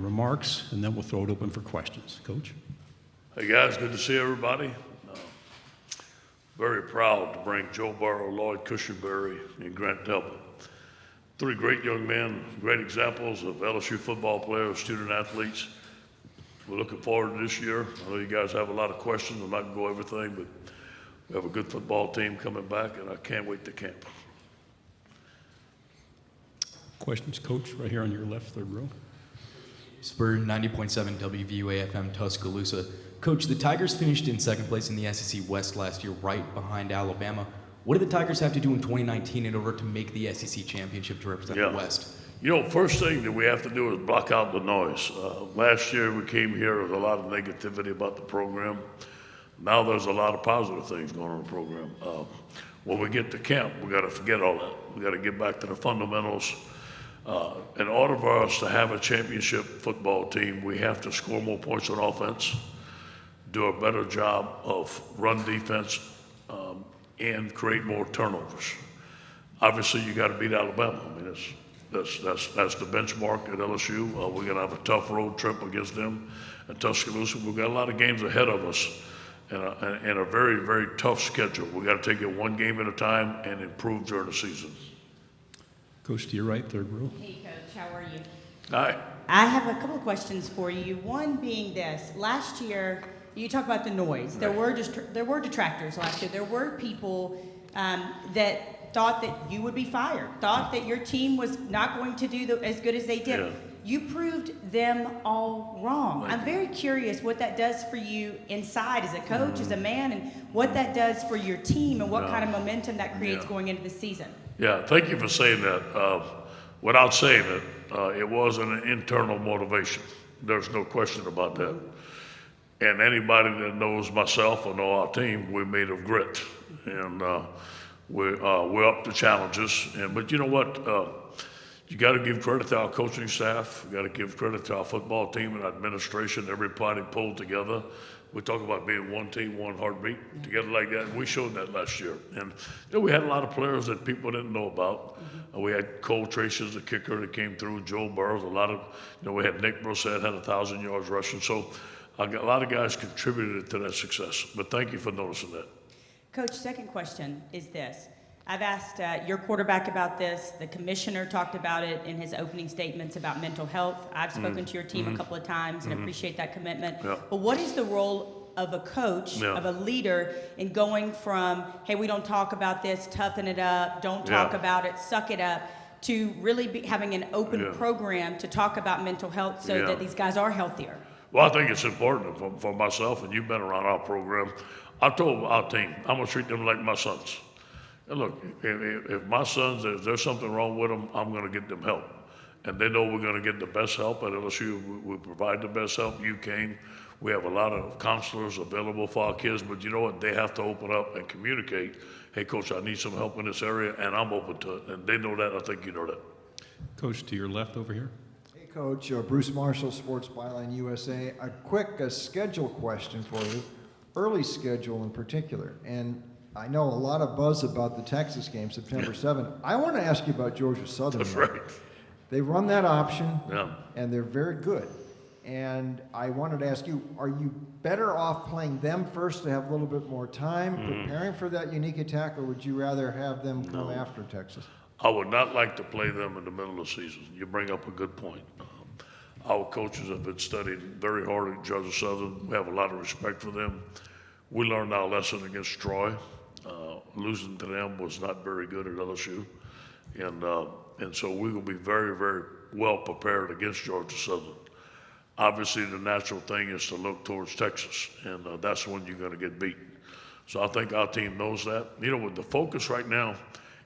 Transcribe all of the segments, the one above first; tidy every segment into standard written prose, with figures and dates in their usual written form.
remarks, and then we'll throw it open for questions. Coach? Hey guys, good to see everybody. Very proud to bring Joe Burrow, Lloyd Cushenberry, and Grant Delpit. 3 great young men, great examples of LSU football players, student athletes. We're looking forward to this year. I know you guys have a lot of questions. I'm not going to go everything, but we have a good football team coming back, and I can't wait to camp. Questions, Coach, right here on your left, third row. Spur 90.7 WVUA FM Tuscaloosa. Coach, the Tigers finished in second place in the SEC West last year, right behind Alabama. What do the Tigers have to do in 2019 in order to make the SEC championship to represent the West? You know, first thing that we have to do is block out the noise. Last year we came here with a lot of negativity about the program. Now there's a lot of positive things going on in the program. When we get to camp, we got to forget all that. We got to get back to the fundamentals. In order for us to have a championship football team, we have to score more points on offense, do a better job of run defense, and create more turnovers. Obviously, you got to beat Alabama. I mean, that's the benchmark at LSU. We're going to have a tough road trip against them at Tuscaloosa. We've got a lot of games ahead of us and a very, very tough schedule. We got to take it one game at a time and improve during the season. Coach, to your right, third row. Hey, Coach, how are you? Hi. I have a couple of questions for you. One being this: last year, you talk about the noise. There were detractors last year. There were people that thought that you would be fired, thought that your team was not going to do as good as they did. Yeah. You proved them all wrong. I'm very curious what that does for you inside as a coach, as a man, and what that does for your team and what kind of momentum that creates going into the season. Yeah, thank you for saying that. Without saying it, it was an internal motivation. There's no question about that. And anybody that knows myself or know our team, we're made of grit. And we're up to challenges. But you know what? You got to give credit to our coaching staff. You got to give credit to our football team and administration, everybody pulled together. We talk about being one team, one heartbeat, together like that. And we showed that last year. And you know, we had a lot of players that people didn't know about. We had Cole Tracy, the kicker that came through, Joe Burrows, a lot of, you know, we had Nick Brissett had 1,000 yards rushing. So a lot of guys contributed to that success. But thank you for noticing that. Coach, second question is this. I've asked your quarterback about this. The commissioner talked about it in his opening statements about mental health. I've spoken to your team a couple of times and appreciate that commitment. Yeah. But what is the role of a coach, of a leader, in going from, hey, we don't talk about this, toughen it up, don't talk about it, suck it up, to really having an open program to talk about mental health so that these guys are healthier? Well, I think it's important for myself, and you've been around our program. I told our team, I'm going to treat them like my sons. And look, if my sons, if there's something wrong with them, I'm going to get them help. And they know we're going to get the best help at LSU. We provide the best help. You came. We have a lot of counselors available for our kids, but you know what? They have to open up and communicate. Hey, Coach, I need some help in this area, and I'm open to it. And they know that. I think you know that. Coach, to your left over here. Hey, Coach. Bruce Marshall, Sports Byline USA. A quick schedule question for you, early schedule in particular. And I know a lot of buzz about the Texas game, September 7th. I want to ask you about Georgia Southern. That's right. They run that option, Yeah. and they're very good. And I wanted to ask you, are you better off playing them first to have a little bit more time, preparing for that unique attack, or would you rather have them come after Texas? I would not like to play them in the middle of the season. You bring up a good point. Our coaches have been studied very hard at Georgia Southern. We have a lot of respect for them. We learned our lesson against Troy. Losing to them was not very good at LSU. And so we will be very, very well prepared against Georgia Southern. Obviously, the natural thing is to look towards Texas, and that's when you're going to get beat. So I think our team knows that. You know, the focus right now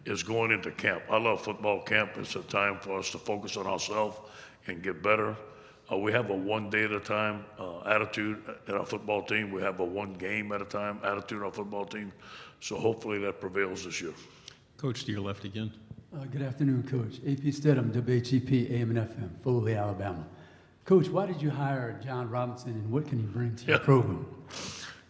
is going into camp. I love football camp. It's a time for us to focus on ourselves and get better. We have a one day at a time attitude in our football team. We have a one game at a time attitude in our football team. So hopefully that prevails this year. Coach, to your left again. Good afternoon, Coach. AP Stedham, WHEP, AM and FM, Foley, Alabama. Coach, why did you hire John Robinson, and what can he bring to your program?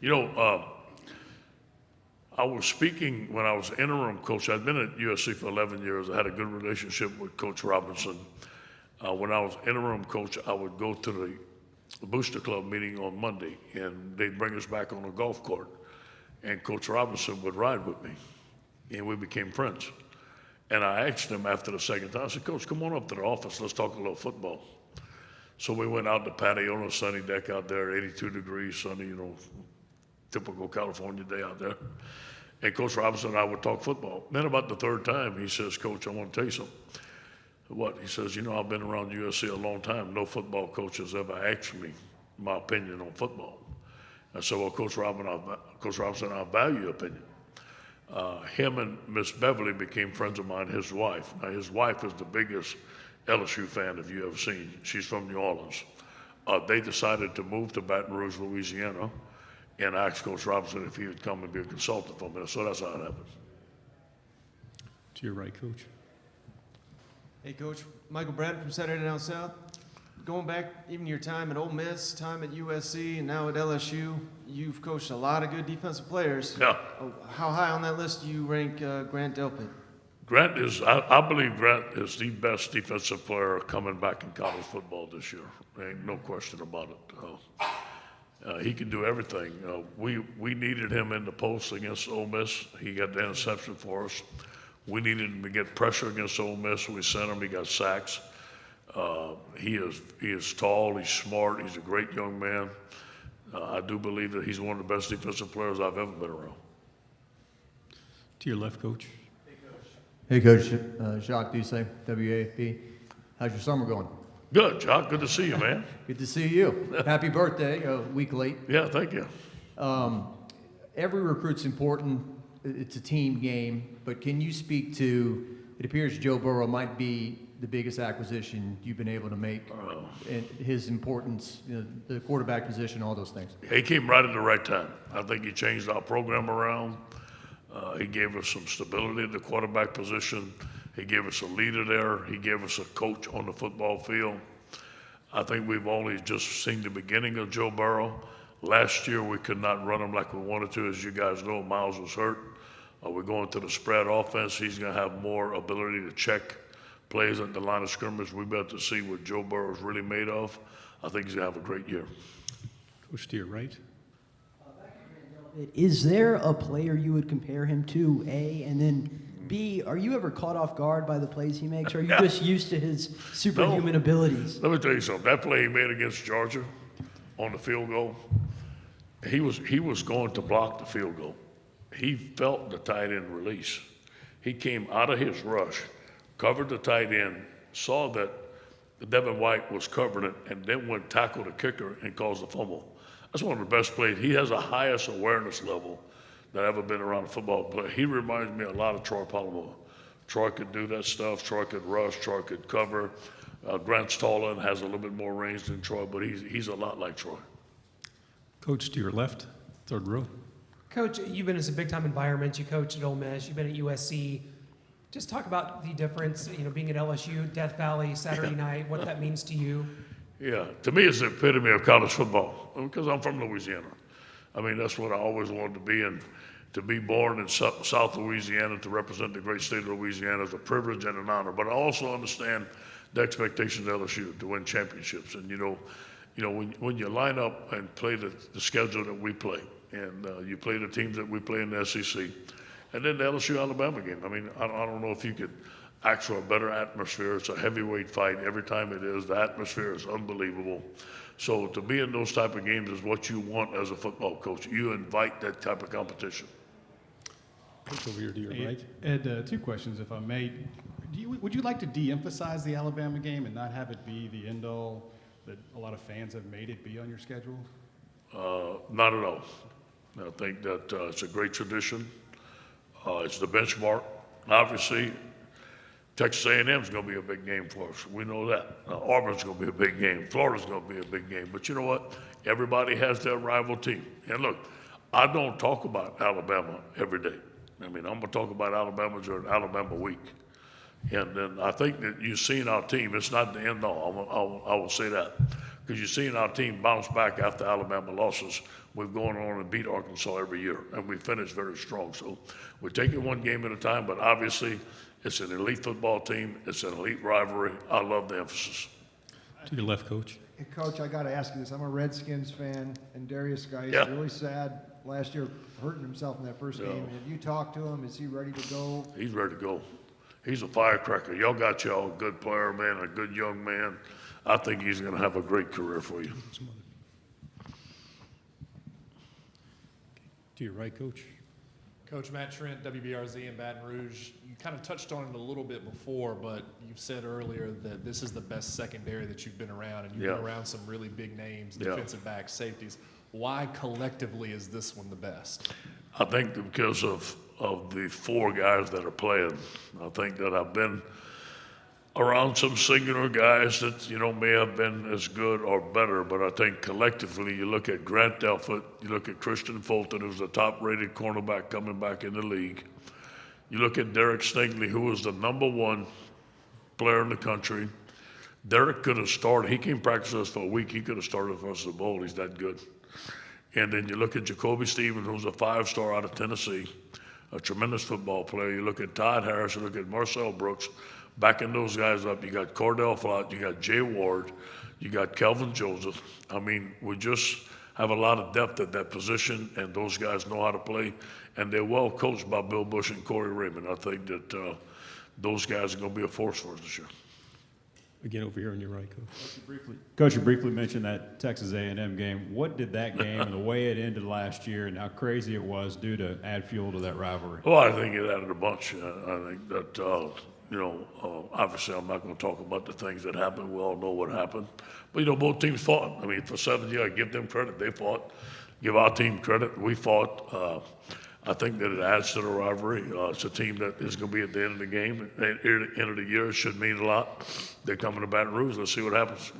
You know, I was speaking when I was interim coach. I'd been at USC for 11 years. I had a good relationship with Coach Robinson. When I was interim coach, I would go to the Booster Club meeting on Monday, and they'd bring us back on a golf cart, and Coach Robinson would ride with me, and we became friends. And I asked him after the second time, I said, Coach, come on up to the office, let's talk a little football. So we went out the patio on a sunny deck out there, 82 degrees, sunny, typical California day out there. And Coach Robinson and I would talk football. Then about the third time, he says, Coach, I want to tell you something. What? He says, I've been around USC a long time. No football coach has ever asked me my opinion on football. I said, well, Coach Robinson, I value your opinion. Him and Miss Beverly became friends of mine, his wife. Now, his wife is the biggest LSU fan if you ever seen. She's from New Orleans. They decided to move to Baton Rouge, Louisiana, and I asked Coach Robinson if he would come and be a consultant for me. So that's how it happened. To your right, Coach. Hey, Coach. Michael Bradford from Saturday Down South. Going back even your time at Ole Miss, time at USC, and now at LSU, you've coached a lot of good defensive players. Yeah. How high on that list do you rank Grant Delpit? Grant is, I believe Grant is the best defensive player coming back in college football this year. There ain't no question about it. He can do everything. We needed him in the post against Ole Miss. He got the interception for us. We needed him to get pressure against Ole Miss. We sent him. He got sacks. He is tall. He's smart. He's a great young man. I do believe that he's one of the best defensive players I've ever been around. To your left, Coach. Hey, Coach. Jacques Doucet, WAFB. How's your summer going? Good, Jock. Good to see you, man. Good to see you. Happy birthday, a week late. Yeah, thank you. Every recruit's important. It's a team game. But can you speak to, it appears Joe Burrow might be the biggest acquisition you've been able to make, and his importance, the quarterback position, all those things. He came right at the right time. I think he changed our program around. He gave us some stability at the quarterback position. He gave us a leader there. He gave us a coach on the football field. I think we've only just seen the beginning of Joe Burrow. Last year, we could not run him like we wanted to. As you guys know, Miles was hurt. We're going to the spread offense. He's going to have more ability to check plays at the line of scrimmage. We better to see what Joe Burrow is really made of. I think he's going to have a great year. Coach, to your right. Is there a player you would compare him to, A? And then, B, are you ever caught off guard by the plays he makes, or are you just used to his superhuman abilities? Let me tell you something. That play he made against Georgia on the field goal, he was going to block the field goal. He felt the tight end release. He came out of his rush, covered the tight end, saw that Devin White was covering it, and then went tackle the kicker and caused the fumble. That's one of the best plays. He has the highest awareness level that I've ever been around a football player. He reminds me a lot of Troy Polamalu. Troy could do that stuff. Troy could rush. Troy could cover. Grant's taller and has a little bit more range than Troy, but he's a lot like Troy. Coach, to your left, third row. Coach, you've been in some big-time environments. You coached at Ole Miss. You've been at USC. Just talk about the difference, being at LSU, Death Valley, Saturday night, what that means to you. Yeah, to me, it's the epitome of college football because I'm from Louisiana. I mean, that's what I always wanted to be, and to be born in South Louisiana to represent the great state of Louisiana is a privilege and an honor. But I also understand the expectations of LSU to win championships. And when you line up and play the schedule that we play, and you play the teams that we play in the SEC, and then the LSU-Alabama game. I mean, I don't know if you could ask for a better atmosphere. It's a heavyweight fight. Every time it is, the atmosphere is unbelievable. So to be in those type of games is what you want as a football coach. You invite that type of competition. Coach, over here to your right. Ed, two questions, if I may. Would you like to de-emphasize the Alabama game and not have it be the end-all that a lot of fans have made it be on your schedule? Not at all. I think that it's a great tradition. It's the benchmark. Obviously, Texas A&M is going to be a big game for us. We know that. Auburn's going to be a big game. Florida's going to be a big game. But you know what? Everybody has their rival team. And look, I don't talk about Alabama every day. I mean, I'm going to talk about Alabama during Alabama week. And then I think that you've seen our team. It's not the end all. I will say that. Because you've seen our team bounce back after Alabama losses. We've gone on and beat Arkansas every year, and we finished very strong. So we're taking one game at a time, but obviously It's an elite football team. It's an elite rivalry. I love the emphasis. To your left, Coach. Hey, Coach, I got to ask you this. I'm a Redskins fan, and Darius Geis, Yeah. really sad last year, hurting himself in that first Yeah. game. Have you talked to him? Is he ready to go? He's ready to go. He's a firecracker. Y'all got y'all a good player, man, a good young man. I think he's going to have a great career for you. To your right, Coach. Coach Matt Trent, WBRZ in Baton Rouge. You kind of touched on it a little bit before, but you've said earlier that this is the best secondary that you've been around, and you've Yeah. been around some really big names, Yeah. defensive backs, safeties. Why collectively is this one the best? I think because of the four guys that are playing. I think that I've been around some singular guys that, may have been as good or better, but I think collectively you look at Grant Delpit, you look at Christian Fulton, who's the top-rated cornerback coming back in the league. You look at Derek Stingley, who was the #1 player in the country. Derek could have started. He came practice us for a week. He could have started for us at the bowl. He's that good. And then you look at Jacoby Stevens, who's a 5-star out of Tennessee, a tremendous football player. You look at Todd Harris, you look at Marcel Brooks, backing those guys up. You got Cordell Flott, you got Jay Ward, you got Kelvin Joseph. I mean, we just have a lot of depth at that position, and those guys know how to play, and they're well coached by Bill Bush and Corey Raymond. I think that those guys are going to be a force for us this year. Again, over here on your right, Coach. Coach, you briefly mentioned that Texas A&M game. What did that game and the way it ended last year and how crazy it was do to add fuel to that rivalry? Well, I think it added a bunch. I think that, obviously I'm not going to talk about the things that happened. We all know what happened. But, both teams fought. I mean, for 7 years, I give them credit. They fought. Give our team credit. We fought. I think that it adds to the rivalry. It's a team that is going to be at the end of the game. At the end of the year, it should mean a lot. They're coming to Baton Rouge. Let's see what happens.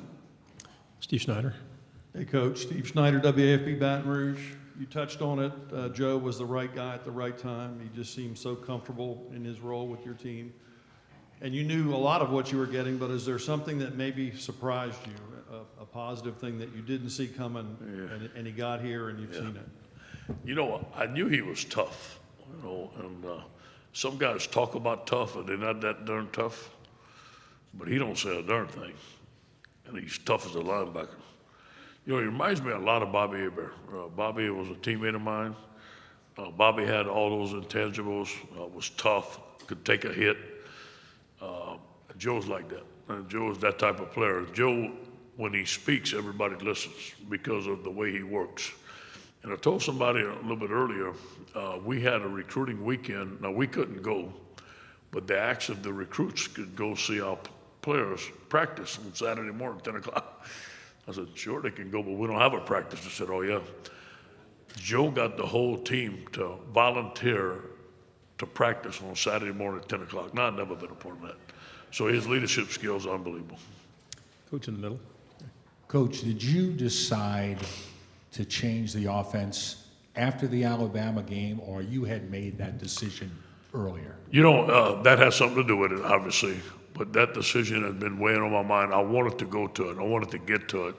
Steve Schneider. Hey, Coach. Steve Schneider, WAFB Baton Rouge. You touched on it. Joe was the right guy at the right time. He just seemed so comfortable in his role with your team. And you knew a lot of what you were getting, but is there something that maybe surprised you, a positive thing that you didn't see coming, and he got here and you've seen it? I knew he was tough, and some guys talk about tough, and they're not that darn tough. But he don't say a darn thing, and he's tough as a linebacker. He reminds me a lot of Bobby Hebert. Bobby was a teammate of mine. Bobby had all those intangibles, was tough, could take a hit. Joe's like that. And Joe is that type of player. Joe, when he speaks, everybody listens because of the way he works. And I told somebody a little bit earlier, we had a recruiting weekend. Now, we couldn't go, but they asked if the recruits could go see our players practice on Saturday morning, 10 o'clock. I said, sure, they can go, but we don't have a practice. They said, oh, yeah. Joe got the whole team to volunteer to practice on Saturday morning at 10 o'clock. Now, I've never been a part of that. So his leadership skills are unbelievable. Coach in the middle. Coach, did you decide to change the offense after the Alabama game, or you had made that decision earlier? That has something to do with it, obviously. But that decision has been weighing on my mind. I wanted to go to it. I wanted to get to it.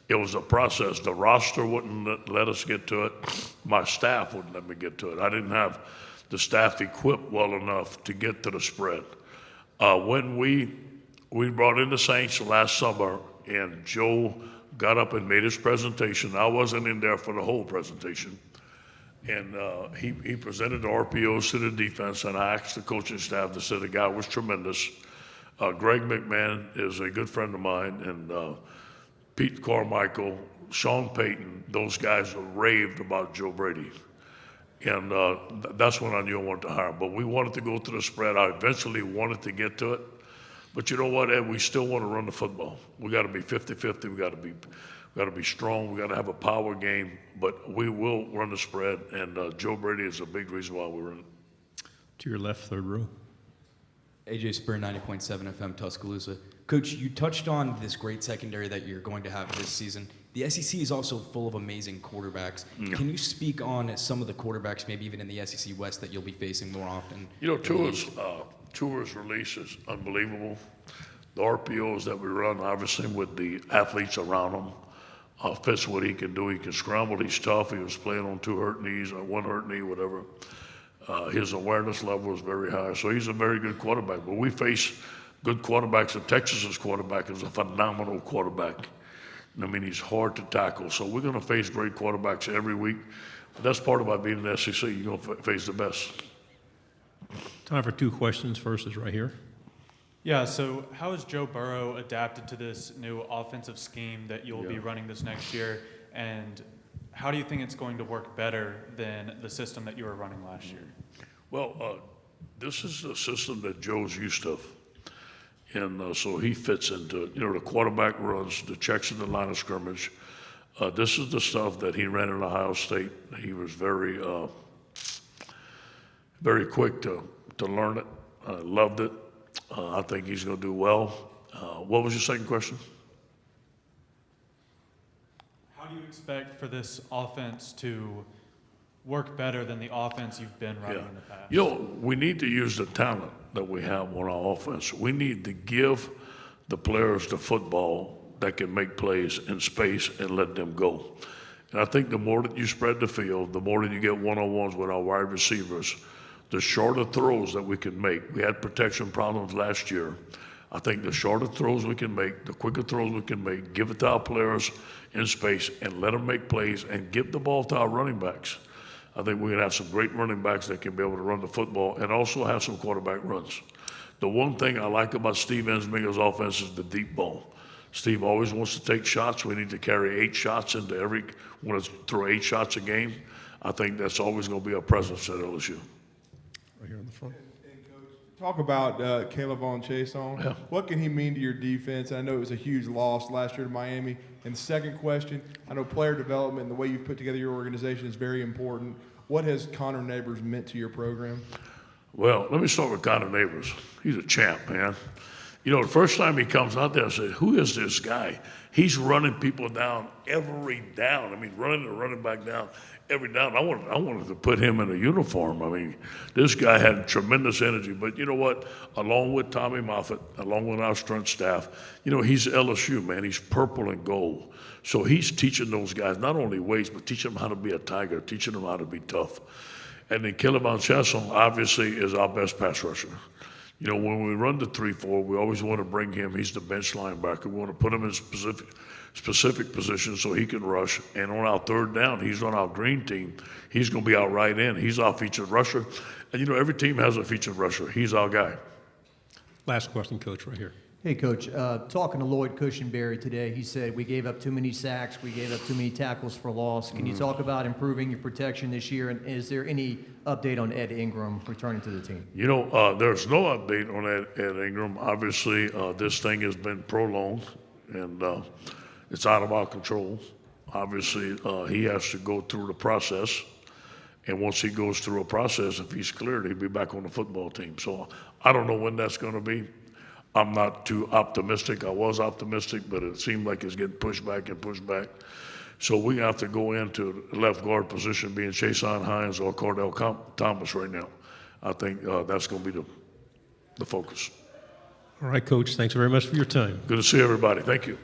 It was a process. The roster wouldn't let us get to it. My staff wouldn't let me get to it. I didn't have the staff equipped well enough to get to the spread. When we brought in the Saints last summer, and Joe got up and made his presentation, I wasn't in there for the whole presentation. And he presented the RPOs to the defense, and I asked the coaching staff to say the guy was tremendous. Greg McMahon is a good friend of mine, and Pete Carmichael, Sean Payton, those guys raved about Joe Brady. And that's when I knew I wanted to hire him. But we wanted to go to the spread. I eventually wanted to get to it. But you know what, Ed? We still want to run the football. We got to be 50-50. We got to be strong. We got to have a power game. But we will run the spread. And Joe Brady is a big reason why we run it. To your left, third row. AJ Spur, 90.7 FM, Tuscaloosa. Coach, you touched on this great secondary that you're going to have this season. The SEC is also full of amazing quarterbacks. Yeah. Can you speak on some of the quarterbacks, maybe even in the SEC West, that you'll be facing more often? Tua's release is unbelievable. The RPOs that we run, obviously, with the athletes around him, fits what he can do. He can scramble. He's tough. He was playing on 2 hurt knees or 1 hurt knee, whatever. His awareness level is very high, so he's a very good quarterback. But we face good quarterbacks, and Texas's quarterback is a phenomenal quarterback. I mean, he's hard to tackle. So we're going to face great quarterbacks every week. But that's part about being in the SEC. You're going to face the best. Time for 2 questions. First is right here. Yeah, so how has Joe Burrow adapted to this new offensive scheme that you'll be running this next year? And how do you think it's going to work better than the system that you were running last year? Well, this is the system that Joe's used to. And so he fits into, the quarterback runs, the checks in the line of scrimmage. This is the stuff that he ran at Ohio State. He was very, very quick to learn it. Loved it. I think he's going to do well. What was your second question? How do you expect for this offense to work better than the offense you've been running in the past? We need to use the talent that we have on our offense. We need to give the players the football that can make plays in space and let them go. And I think the more that you spread the field, the more that you get one-on-ones with our wide receivers, the shorter throws that we can make. We had protection problems last year. I think the shorter throws we can make, the quicker throws we can make, give it to our players in space and let them make plays and give the ball to our running backs. I think we're going to have some great running backs that can be able to run the football and also have some quarterback runs. The one thing I like about Steve Ensminger's offense is the deep ball. Steve always wants to take shots. We need to carry 8 shots into want to throw 8 shots a game. I think that's always going to be our presence at LSU. Right here in the front. And Coach, talk about Caleb on Chase on. Yeah. What can he mean to your defense? I know it was a huge loss last year to Miami. And second question, I know player development and the way you've put together your organization is very important. What has Connor Neighbors meant to your program? Well, let me start with Connor Neighbors. He's a champ, man. The first time he comes out there, I said, who is this guy? He's running people down every down. I mean, running the running back down every down. I wanted to put him in a uniform. I mean, this guy had tremendous energy. But you know what? Along with Tommy Moffitt, along with our strength staff, he's LSU, man. He's purple and gold. So he's teaching those guys not only weights, but teaching them how to be a Tiger, teaching them how to be tough. And then Caleb Chesson obviously is our best pass rusher. When we run the 3-4, we always want to bring him. He's the bench linebacker. We want to put him in specific positions so he can rush. And on our third down, he's on our green team. He's going to be out right in. He's our featured rusher. And, every team has a featured rusher. He's our guy. Last question, Coach, right here. Hey, Coach, talking to Lloyd Cushenberry today, he said we gave up too many sacks, we gave up too many tackles for loss. Can you talk about improving your protection this year? And is there any update on Ed Ingram returning to the team? There's no update on Ed Ingram. Obviously, this thing has been prolonged, and it's out of our control. Obviously, he has to go through the process. And once he goes through a process, if he's cleared, he'll be back on the football team. So I don't know when that's going to be. I'm not too optimistic. I was optimistic, but it seemed like it's getting pushed back and pushed back. So we have to go into the left guard position, being Chason Hines or Cordell Thomas right now. I think that's going to be the focus. All right, Coach. Thanks very much for your time. Good to see everybody. Thank you.